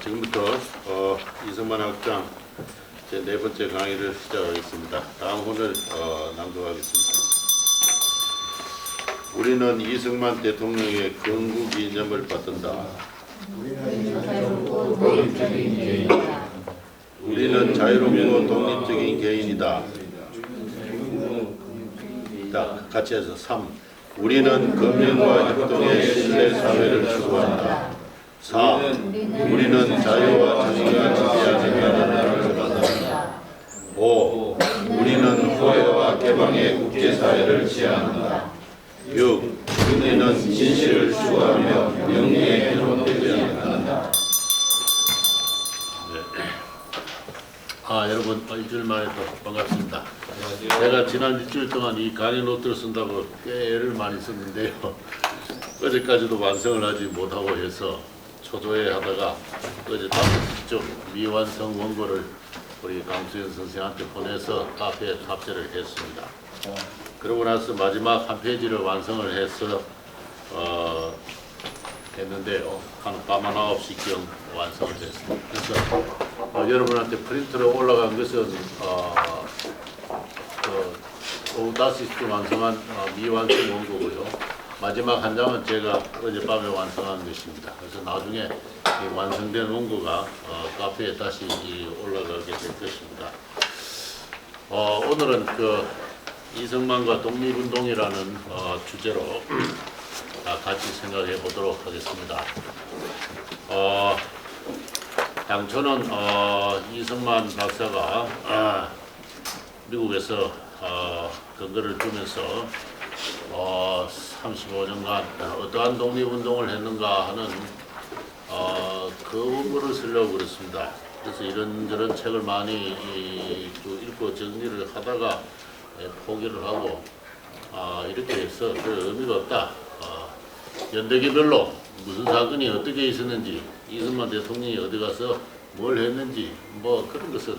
지금부터 이승만 학장 제 네 번째 강의를 시작하겠습니다. 다음 혼을 낭독하겠습니다. 우리는 이승만 대통령의 건국 이념을 받든다. 우리는 자유롭고 독립적인 개인이다. 같이 해서 3. 우리는 검열과 협동의 신뢰 사회를 추구한다. 4. 우리는 자유와 정의가 지배하는 나라를 만든다. 5. 우리는 호혜와 개방의 국제사회를 지향한다. 6. 우리는 진실을 추구하며 명예에 변호되지 않는다. 여러분 일주일 만에 또 반갑습니다. 제가 지난 일주일 동안 이 강의 노트를 쓴다고 꽤 애를 많이 썼는데요. 어제까지도 완성을 하지 못하고 해서 초조해 하다가 어제 5시쯤 미완성 원고를 우리 강수현 선생한테 보내서 카페에 탑재를 했습니다. 그러고 나서 마지막 한 페이지를 완성을 해서 했는데요. 한 밤 9시경 완성을 했습니다. 그래서 여러분한테 프린트로 올라간 것은 오후 5시쯤 완성한 미완성 원고고요. 마지막 한 장은 제가 어젯밤에 완성한 것입니다. 그래서 나중에 이 완성된 원고가 카페에 다시 올라가게 될 것입니다. 오늘은 그 이승만과 독립운동이라는 주제로 같이 생각해 보도록 하겠습니다. 당초는 이승만 박사가 미국에서 근거를 두면서 35년간 어떠한 독립운동을 했는가 하는 그 원고를 쓰려고 그랬습니다. 그래서 이런저런 책을 많이 읽고 정리를 하다가 포기를 하고 이렇게 해서 별 의미가 없다. 연대기별로 무슨 사건이 어떻게 있었는지, 이승만 대통령이 어디 가서 뭘 했는지 뭐 그런 것은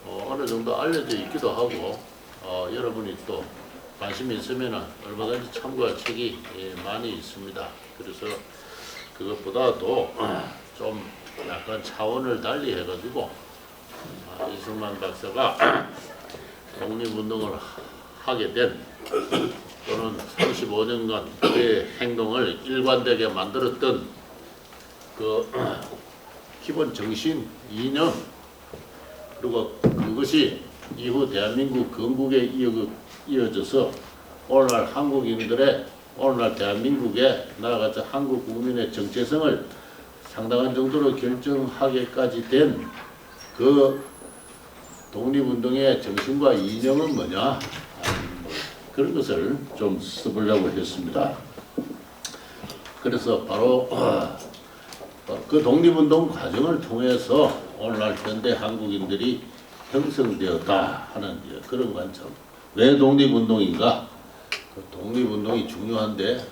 어느 정도 알려져 있기도 하고 여러분이 또 관심이 있으면 얼마든지 참고할 책이 많이 있습니다. 그래서 그것보다도 좀 약간 차원을 달리 해가지고 이승만 박사가 독립운동을 하게 된 또는 35년간 그의 행동을 일관되게 만들었던 그 기본 정신, 이념, 그리고 그것이 이후 대한민국 건국에 이어져서 오늘날 한국인들의 오늘날 대한민국에 나아가서 한국 국민의 정체성을 상당한 정도로 결정하게까지 된 그 독립운동의 정신과 이념은 뭐냐, 그런 것을 좀 써보려고 했습니다. 그래서 바로 그 독립운동 과정을 통해서 오늘날 현대 한국인들이 형성되었다 하는 그런 관점. 왜 독립운동인가? 그 독립운동이 중요한데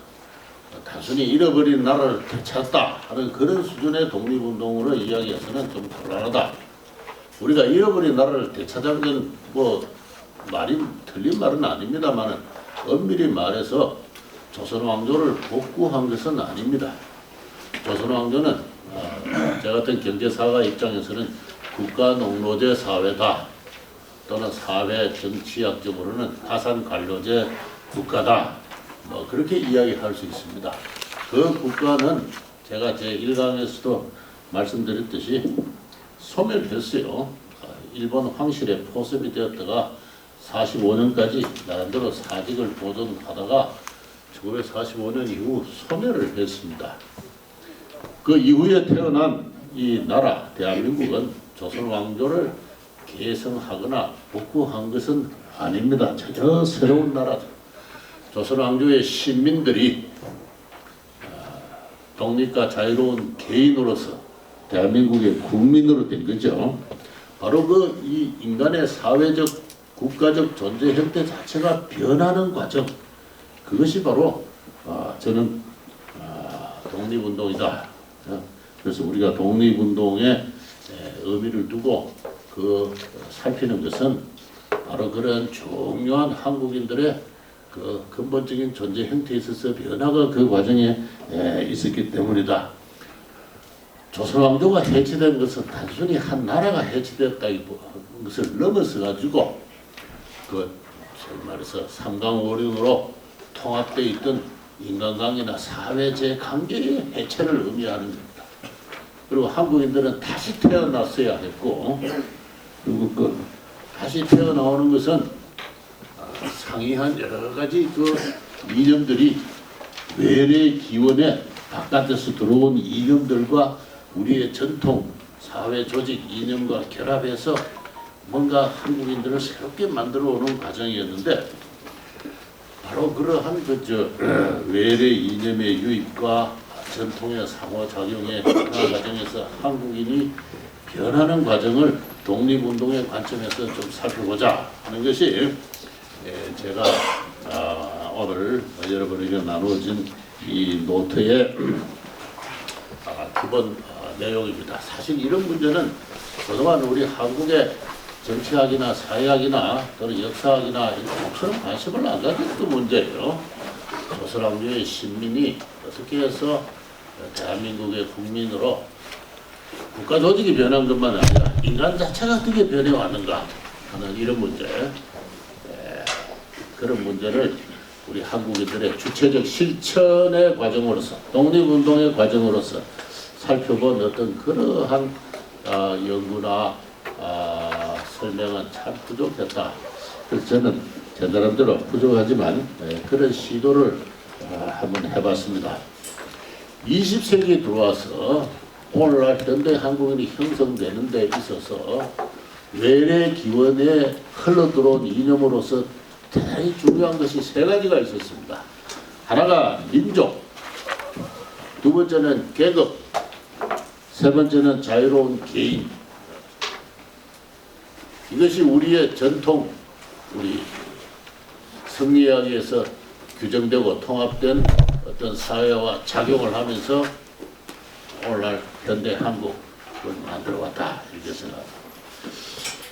단순히 잃어버린 나라를 되찾다 하는 그런 수준의 독립운동으로 이야기해서는 좀 곤란하다. 우리가 잃어버린 나라를 되찾은 건 뭐 말이 틀린 말은 아닙니다만 엄밀히 말해서 조선왕조를 복구한 것은 아닙니다. 조선왕조는 저 같은 경제사가 입장에서는 국가농로제 사회다, 또는 사회 정치학적으로는 가산관료제 국가다, 뭐 그렇게 이야기할 수 있습니다. 그 국가는 제가 제 1강에서도 말씀드렸듯이 소멸했어요. 일본 황실에 포섭이 되었다가 45년까지 나름대로 사직을 보존하다가 1945년 이후 소멸을 했습니다. 그 이후에 태어난 이 나라 대한민국은 조선왕조를 개성하거나 복구한 것은 아닙니다. 전혀 새로운 나라죠. 조선왕조의 신민들이 독립과 자유로운 개인으로서 대한민국의 국민으로 된 거죠. 바로 이 인간의 사회적, 국가적 존재 형태 자체가 변하는 과정, 그것이 바로 저는 독립운동이다. 그래서 우리가 독립운동에 의미를 두고 살피는 것은 바로 그런 중요한 한국인들의 그 근본적인 존재 형태에 있어서 변화가 그 과정에 있었기 때문이다. 조선왕조가 해체된 것은 단순히 한 나라가 해체됐다기 것을 넘어서 가지고 그 말해서 삼강오륜으로 통합되어 있던 인간관계나 사회제 관계의 해체를 의미하는 겁니다. 그리고 한국인들은 다시 태어났어야 했고, 그리고 그 다시 태어나오는 것은 상이한 여러 가지 그 이념들이 외래 기원에 바깥에서 들어온 이념들과 우리의 전통 사회 조직 이념과 결합해서 뭔가 한국인들을 새롭게 만들어 오는 과정이었는데, 바로 그러한 외래 이념의 유입과 전통의 상호작용의 변화 과정에서 한국인이 변하는 과정을 독립운동의 관점에서 좀 살펴보자 하는 것이 제가 오늘 여러분에게 나누어진 이 노트의 기본 내용입니다. 사실 이런 문제는 그동안 우리 한국의 정치학이나 사회학이나 또는 역사학이나 이처럼 관심을 안 가졌던 문제예요. 조선왕조의 신민이 어떻게 해서 대한민국의 국민으로 국가 조직이 변한 것만 아니라 인간 자체가 어떻게 변해왔는가 하는 이런 문제, 그런 문제를 우리 한국인들의 주체적 실천의 과정으로서 독립운동의 과정으로서 살펴본 어떤 그러한 연구나 설명은 참 부족했다. 그래서 저는 제 나름대로 부족하지만 그런 시도를 한번 해봤습니다. 20세기에 들어와서 오늘날 현대 한국인이 형성되는 데 있어서 외래 기원에 흘러들어온 이념으로서 대단히 중요한 것이 세 가지가 있었습니다. 하나가 민족, 두 번째는 계급, 세 번째는 자유로운 개인. 이것이 우리의 전통, 우리 성리학에서 규정되고 통합된 어떤 사회와 작용을 하면서 오늘날 현대 한국을 만들어왔다 이렇게 생각합니다.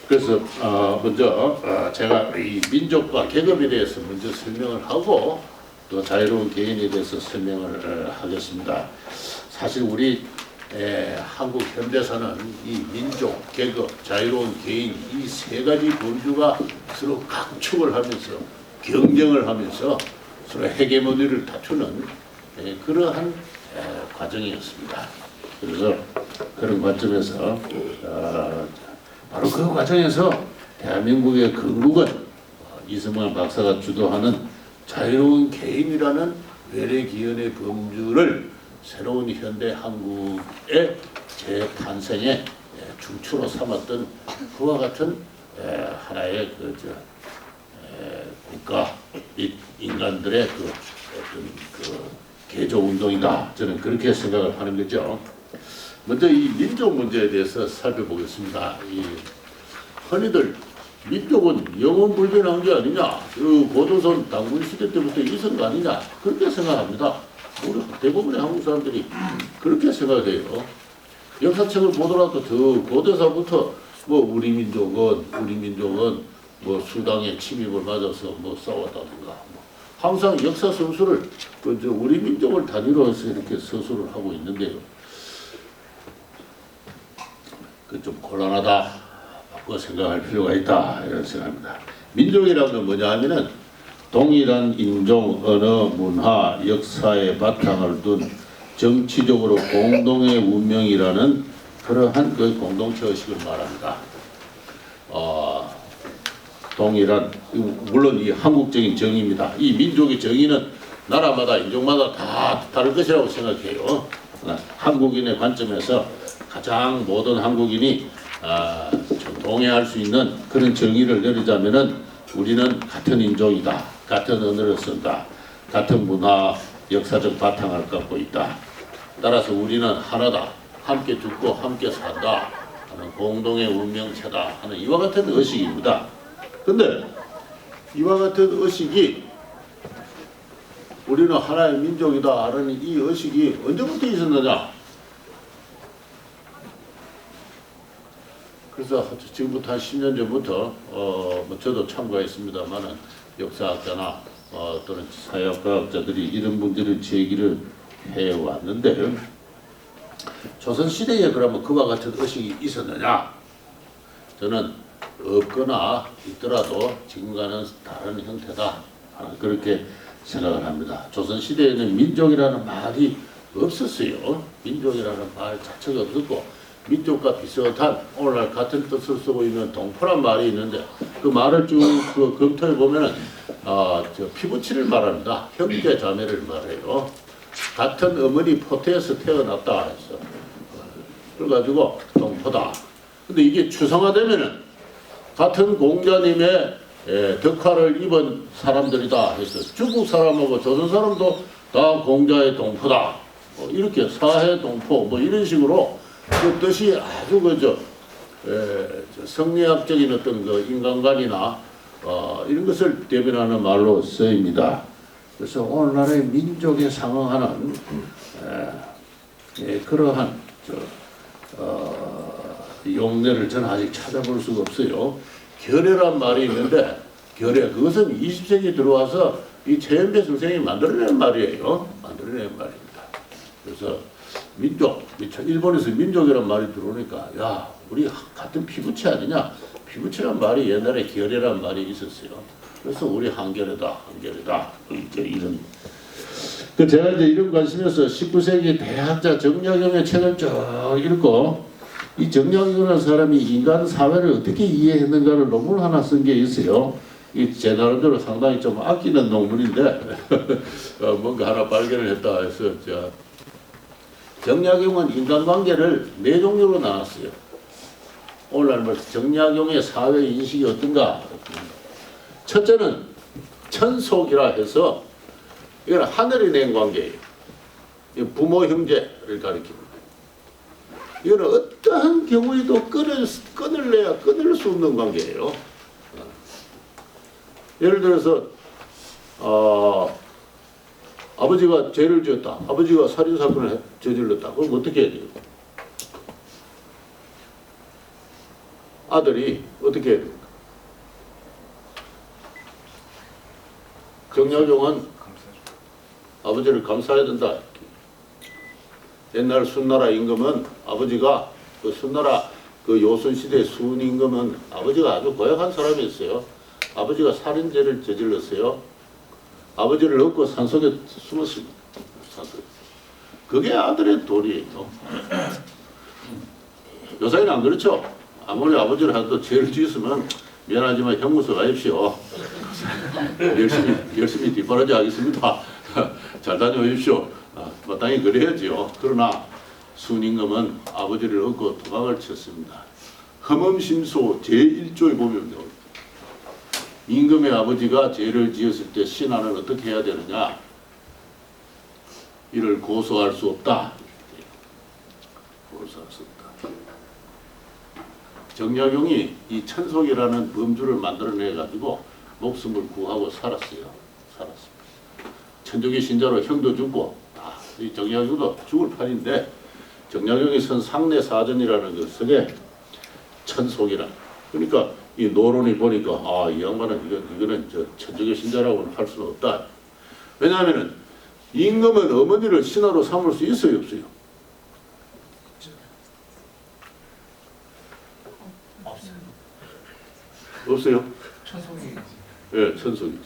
그래서 먼저 제가 이 민족과 계급에 대해서 먼저 설명을 하고 또 자유로운 개인에 대해서 설명을 하겠습니다. 사실 우리 한국 현대사는 이 민족, 계급, 자유로운 개인 이 세 가지 본주가 서로 각축을 하면서 경쟁을 하면서 서로 헤게모니를 다투는 그러한 과정이었습니다. 그래서 그런 관점에서 바로 그 과정에서 대한민국의 건국은 이승만 박사가 주도하는 자유로운 개인이라는 외래기원의 범주를 새로운 현대 한국의 재탄생의 중추로 삼았던 그와 같은 하나의 국가 및 인간들의 어떤 개조 운동이다. 저는 그렇게 생각을 하는 거죠. 먼저 이 민족 문제에 대해서 살펴보겠습니다. 흔히들 민족은 영원 불변한 게 아니냐, 고조선 당군 시대 때부터 있은 거 아니냐 그렇게 생각합니다. 우리 대부분의 한국 사람들이 그렇게 생각해요. 역사책을 보더라도 더 고대사부터 우리 민족은 수당의 침입을 맞아서 싸웠다든가 항상 역사 서술을 우리 민족을 단위로 해서 이렇게 서술을 하고 있는데요. 그 좀 곤란하다. 바꿔 생각할 필요가 있다. 이런 생각입니다. 민족이라는 건 뭐냐 하면은 동일한 인종, 언어, 문화, 역사의 바탕을 둔 정치적으로 공동의 운명이라는 그러한 그 공동체 의식을 말합니다. 동일한, 물론 이 한국적인 정의입니다. 이 민족의 정의는 나라마다 인종마다 다 다를 것이라고 생각해요. 한국인의 관점에서 가장 모든 한국인이 동의할 수 있는 그런 정의를 내리자면은 우리는 같은 인종이다, 같은 언어를 쓴다, 같은 문화, 역사적 바탕을 갖고 있다. 따라서 우리는 하나다, 함께 죽고 함께 산다 하는 공동의 운명체다 하는 이와 같은 의식입니다. 근데 이와 같은 의식이 우리는 하나의 민족이다 하는 이 의식이 언제부터 있었느냐? 그래서 지금부터 한 10년 전부터 저도 참가했습니다만은 역사학자나 또는 사회과학자들이 이런 문제를 제기를 해왔는데 조선시대에 그러면 그와 같은 의식이 있었느냐? 저는 없거나 있더라도 지금과는 다른 형태다. 그렇게 생각을 합니다. 조선시대에는 민족이라는 말이 없었어요. 민족이라는 말 자체가 없었고, 민족과 비슷한 오늘날 같은 뜻을 쓰고 있는 동포란 말이 있는데, 그 말을 쭉 검토해 보면은 피부치를 말합니다. 형제 자매를 말해요. 같은 어머니 포태에서 태어났다 해서 그래가지고 동포다. 근데 이게 추상화되면은 같은 공자님의 덕화를 입은 사람들이다 해서 중국 사람하고 조선 사람도 다 공자의 동포다. 이렇게 사해 동포 뭐 이런 식으로 그 뜻이 아주 성리학적인 어떤 그 인간관이나 이런 것을 대변하는 말로 쓰입니다. 그래서 오늘날의 민족에 상응하는 그러한 용례를 저는 아직 찾아볼 수가 없어요. 결례란 말이 있는데 결례 그것은 20세기 들어와서 이 최연배 선생이 만들어낸 말이에요. 만들어낸 말입니다. 그래서 민족, 일본에서 민족이란 말이 들어오니까 야 우리 같은 피부치 아니냐? 피부치란 말이 옛날에 결례란 말이 있었어요. 그래서 우리 한결이다. 이제 이런. 제가 이제 이런 관심에서 19세기 대학자 정약용의 책을 쭉 읽고 이 정약용이라는 사람이 인간 사회를 어떻게 이해했는가를 논문 하나 쓴 게 있어요. 이 제 나름대로 상당히 좀 아끼는 논문인데 뭔가 하나 발견을 했다 해서 정약용은 인간관계를 4종류로 나눴어요. 오늘날 뭐 정약용의 사회 인식이 어떤가? 첫째는 천속이라 해서 이건 하늘이 낸 관계예요. 부모 형제를 가리킵니다. 이거는 어떠한 경우에도 끊을래야 끊을 수 없는 관계예요. 예를 들어서 아버지가 죄를 지었다. 아버지가 살인사건을 저질렀다. 그럼 어떻게 해야 돼요? 아들이 어떻게 해야 됩니까? 정약용은 아버지를 감사해야 된다. 옛날 순나라 임금은 아버지가 그 순나라 그 요순시대 순임금은 아버지가 아주 고약한 사람이었어요. 아버지가 살인죄를 저질렀어요. 아버지를 얻고 산속에 숨었습니다. 그게 아들의 도리예요. 요새는 안 그렇죠. 아무리 아버지를 하도 죄를 지었으면 미안하지만 형무소 가십시오. 열심히 뒷바라지 하겠습니다. 잘 다녀오십시오. 마땅히 그래야지요. 그러나 순임금은 아버지를 얻고 도망을 쳤습니다. 험험심소 제1조에 보면 임금의 아버지가 죄를 지었을 때 신하는 어떻게 해야 되느냐? 이를 고소할 수 없다. 고소할 수 없다. 정약용이 이 천속이라는 범주를 만들어내 가지고 목숨을 구하고 살았어요. 살았습니다. 천주교 신자로 형도 죽고 이 정약용도 죽을 판인데 정약용이 쓴 상내사전이라는 그 속에 천속이라. 그러니까 이 노론이 보니까 이 양반은 이거는 천주교 신자라고는 할 수는 없다. 왜냐하면은 임금은 어머니를 신하로 삼을 수 있어요, 없어요? 없어요? 천속이. 예, 천속이죠.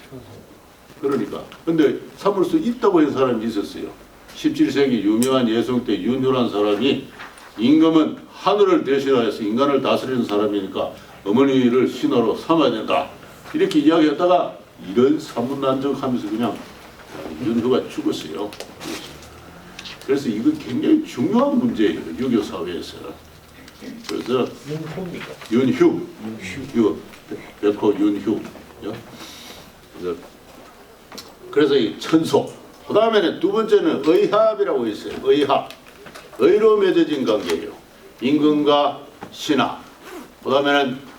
그러니까. 근데 삼을 수 있다고 한 사람이 있었어요. 17세기 유명한 예성 때 윤효란 사람이 임금은 하늘을 대신하여서 인간을 다스리는 사람이니까 어머니를 신하로 삼아야 된다. 이렇게 이야기했다가 이런 사문난적하면서 그냥 윤효가 죽었어요. 그래서 이건 굉장히 중요한 문제예요. 유교 사회에서. 그래서 윤휴. 이거 백호 윤휴. 그래서 이 천속. 그 다음에는 두 번째는 의합이라고 있어요. 의합. 의로 맺어진 관계예요. 임금과 신하. 그 다음에는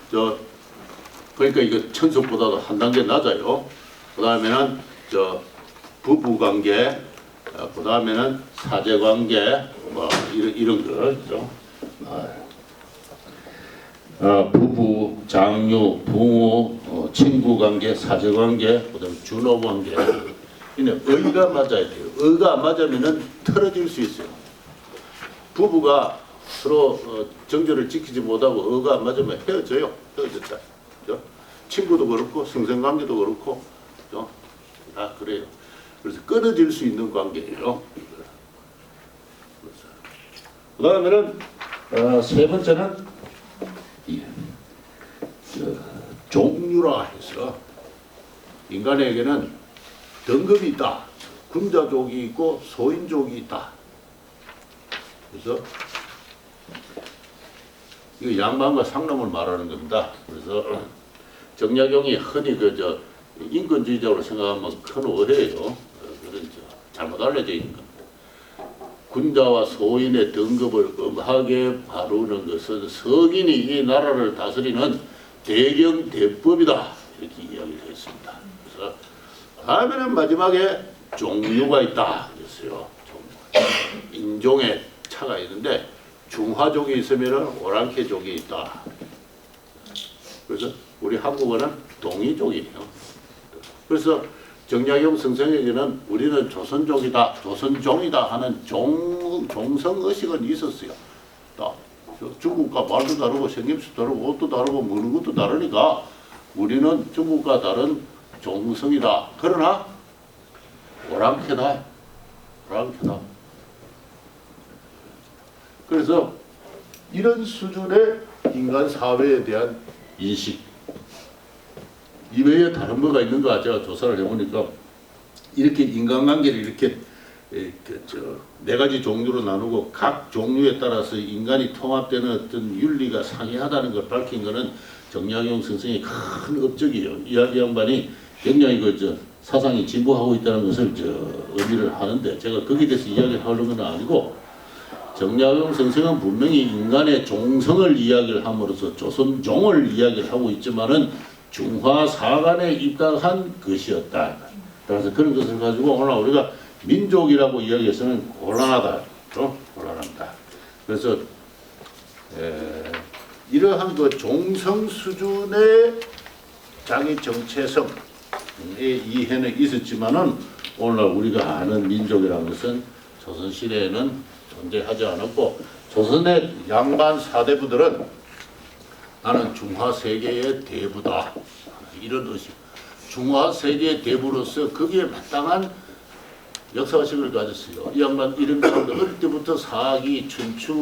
그러니까 이거 천속보다도 한 단계 낮아요. 그 다음에는 부부관계. 그 다음에는 사제관계. 뭐 이런 거. 부부, 장유, 부모, 친구관계, 사제관계, 그 다음에 준호관계. 의가 맞아야 돼요. 의가 안 맞으면은 틀어질 수 있어요. 부부가 서로 정절을 지키지 못하고 어가 안 맞으면 헤어져요. 헤어졌다. 그죠? 친구도 그렇고 성생관계도 그렇고 그죠? 다 그래요. 그래서 끊어질 수 있는 관계예요. 그 다음에는 세 번째는 종류라 해서 인간에게는 등급이 있다. 군자족이 있고 소인족이 있다. 그래서 이거 양반과 상놈을 말하는 겁니다. 그래서 정약용이 흔히 인권주의자로 생각하면 큰 오해예요. 그런 잘못 알려져 있는 겁니다. 군자와 소인의 등급을 엄하게 바르는 것은 성인이 이 나라를 다스리는 대경대법이다. 이렇게 이야기를 했습니다. 그래서 다음에는 마지막에 종류가 있다. 그랬어요. 인종의 차가 있는데 중화족이 있으면 오랑캐족이 있다. 그래서 우리 한국어는 동이족이에요. 그래서 정약용 선생에게는 우리는 조선족이다, 조선종이다 하는 종성의식은 있었어요. 중국과 말도 다르고 생김새도 다르고 옷도 다르고 먹는 것도 다르니까 우리는 중국과 다른 종성이다. 그러나 오랑캐다. 오랑캐다. 그래서 이런 수준의 인간 사회에 대한 인식 이외에 다른 뭐가 있는가 제가 조사를 해보니까 이렇게 인간관계를 이렇게 네 가지 종류로 나누고 각 종류에 따라서 인간이 통합되는 어떤 윤리가 상이하다는 걸 밝힌 것은 정약용 선생의 큰 업적이에요. 이 양반이 굉장히 사상이 진보하고 있다는 것을 의미를 하는데 제가 거기에 대해서 이야기를 하려는 건 아니고 정약용 선생은 분명히 인간의 종성을 이야기를 함으로써 조선종을 이야기를 하고 있지만은 중화사관에 입각한 것이었다. 그래서 그런 것을 가지고 오늘 우리가 민족이라고 이야기해서는 곤란하다. 곤란합니다. 그래서 이러한 종성 수준의 자기 정체성의 이해는 있었지만은 오늘날 우리가 아는 민족이라는 것은 조선시대에는 존재하지 않았고 조선의 양반 사대부들은 나는 중화세계의 대부다. 이런 의식. 중화세계의 대부로서 거기에 마땅한 역사의식을 가졌어요. 이 양반 이런 사람들 어릴 때부터 사기, 춘추,